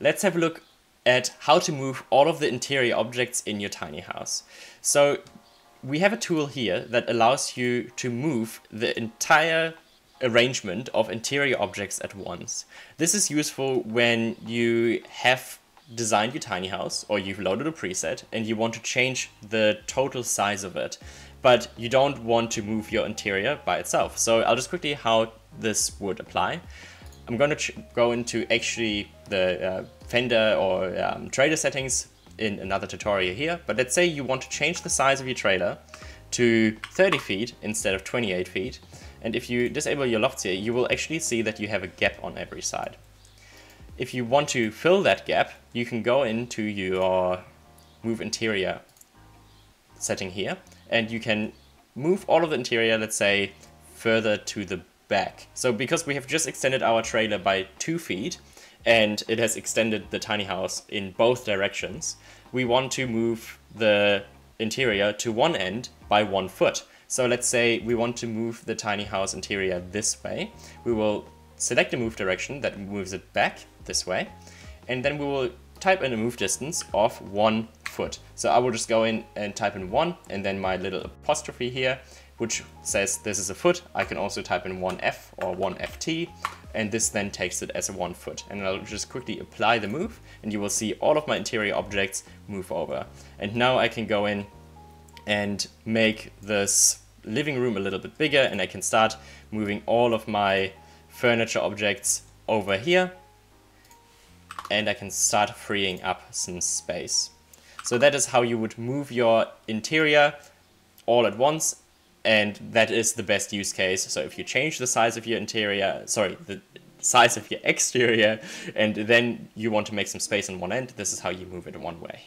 let's have a look at how to move all of the interior objects in your tiny house. So we have a tool here that allows you to move the entire arrangement of interior objects at once. This is useful when you have designed your tiny house or you've loaded a preset and you want to change the total size of it, but you don't want to move your interior by itself. So I'll just quickly how this would apply. I'm going to go into actually the Fender or trailer settings in another tutorial here, but let's say you want to change the size of your trailer to 30 feet instead of 28 feet. And if you disable your lofts here, you will actually see that you have a gap on every side. If you want to fill that gap, you can go into your Move Interior setting here, and you can move all of the interior, let's say, further to the back. So because we have just extended our trailer by 2 feet, and it has extended the tiny house in both directions, we want to move the interior to one end by 1 foot. So let's say we want to move the tiny house interior this way. We will select a move direction that moves it back this way, and then we will type in a move distance of 1 foot. So I will just go in and type in 1 and then my little apostrophe here, which says this is a foot. I can also type in 1F or 1FT, and this then takes it as a 1 foot. And I'll just quickly apply the move, and you will see all of my interior objects move over. And now I can go in and make this living room a little bit bigger, and I can start moving all of my furniture objects over here, and I can start freeing up some space. So that is how you would move your interior all at once, and that is the best use case. So if you change the size of your interior, the size of your exterior, and then you want to make some space on one end, this is how you move it in one way.